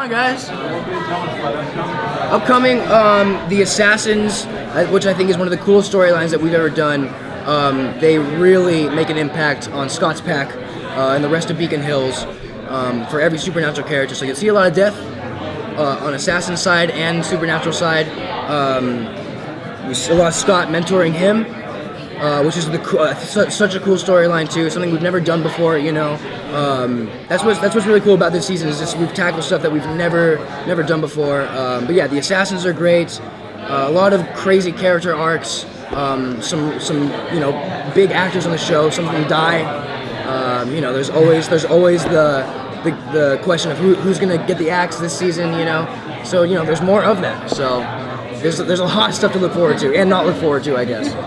on, guys. Upcoming, the Assassins, which I think is one of the coolest storylines that we've ever done. They really make an impact on Scott's pack and the rest of Beacon Hills for every supernatural character. So you'll see a lot of death on Assassin's side and Supernatural side. We see a lot of Scott mentoring him, which is such a cool storyline too. Something we've never done before, you know. That's what's really cool about this season is just we've tackled stuff that we've never done before. But yeah, the Assassins are great. A lot of crazy character arcs. Some big actors on the show. Some of them die. There's always the question of who's gonna get the axe this season. So there's more of that. So there's a lot of stuff to look forward to and not look forward to, I guess. So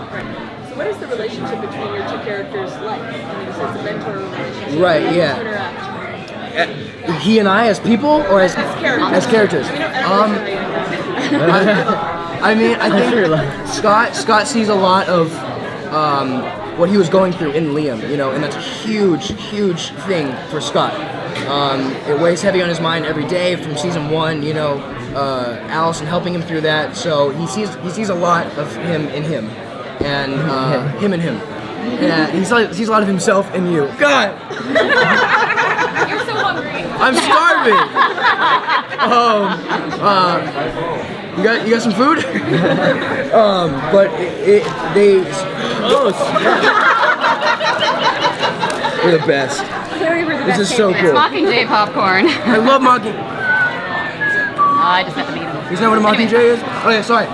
what is the relationship between your two characters like? I mean, it's a mentor relationship. Right. How do you Yeah. interact? He and I as people or as characters? I think Scott sees a lot of what he was going through in Liam, and that's a huge thing for Scott. It weighs heavy on his mind every day from season 1. Allison helping him through that, so he sees a lot of him in him, and him in him, and he sees a lot of himself in you. God. You're so hungry. I'm starving. You got some food? But we're the best. This is so cool. Mockingjay popcorn. I love Mocking. I just met the beetle. Isn't that what a Mockingjay is? Oh yeah, sorry.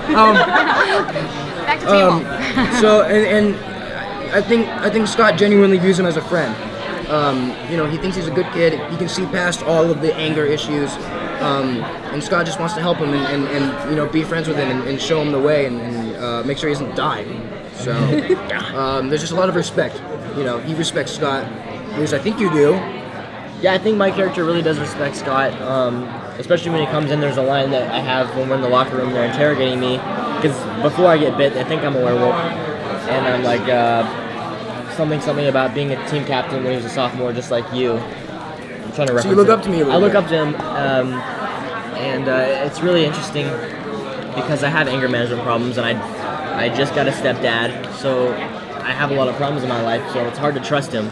Back to table. So and I think Scott genuinely views him as a friend. He thinks he's a good kid. He can see past all of the anger issues, and Scott just wants to help him and be friends with him and show him the way and make sure he doesn't die. So there's just a lot of respect. He respects Scott, at least I think you do. Yeah, I think my character really does respect Scott, especially when he comes in. There's a line that I have when we're in the locker room. They're interrogating me because before I get bit, they think I'm a werewolf, and I'm like. Something about being a team captain when he was a sophomore, just like you. I'm trying to reference. So you look up to me a little I look bit. up to him, and it's really interesting because I have anger management problems, and I just got a stepdad, so I have a lot of problems in my life. So it's hard to trust him,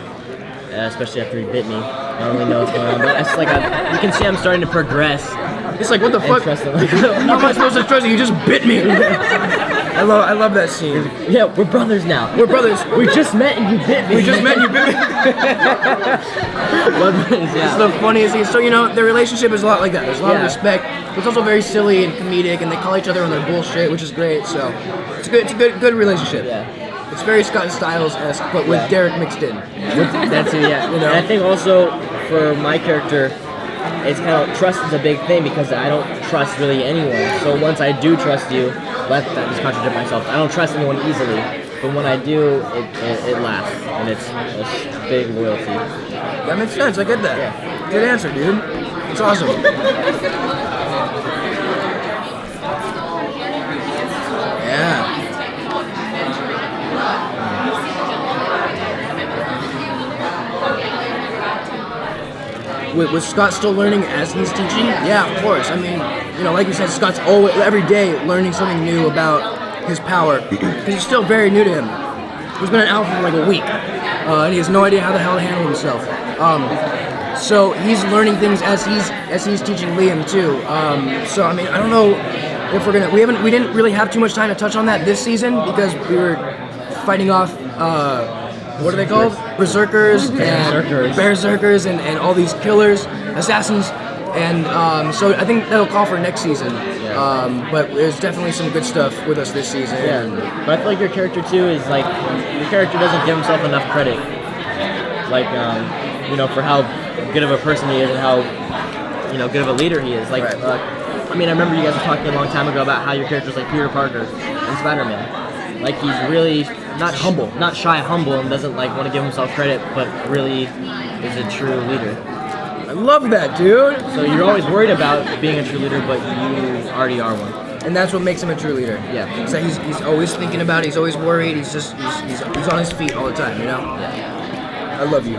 especially after he bit me. I don't really know what's going on, but it's like you can see I'm starting to progress. It's like, what the fuck? Trust him. How am I supposed to trust you? You just bit me. I love that scene. Yeah, we're brothers now. We're brothers. We just met and you bit me. We just met and you bit me. It's the funniest thing. So their relationship is a lot like that. There's a lot of respect. But it's also very silly and comedic, and they call each other on their bullshit, which is great. So it's a good relationship. Yeah. It's very Scott Styles-esque, but with Derek mixed in. That's it, yeah. And I think also for my character, it's kind of trust is a big thing because I don't trust really anyone. So once I do trust you, that just contradict myself. I don't trust anyone easily, but when I do, it lasts, and it's a big loyalty. That makes sense. I get that. Yeah. Good answer, dude. It's awesome. Yeah. Was Scott still learning as he's teaching? Yeah, of course. I mean, like you said, Scott's always every day learning something new about his power because he's still very new to him. He's been an alpha for like a week, and he has no idea how the hell to handle himself. So he's learning things as he's teaching Liam too. So I mean, I don't know if we didn't really have too much time to touch on that this season because we were fighting off. What are they called? Berserkers and all these killers, assassins, and so I think that'll call for next season. But there's definitely some good stuff with us this season. Yeah, but I feel like your character too is like your character doesn't give himself enough credit, like for how good of a person he is and how good of a leader he is. Like, I remember you guys were talking a long time ago about how your character's like Peter Parker in Spider-Man. Like he's really not shy, humble, and doesn't like want to give himself credit, but really is a true leader. I love that, dude. So you're always worried about being a true leader, but you already are one. And that's what makes him a true leader. Yeah. So he's always thinking about it. He's always worried. He's on his feet all the time. I love you.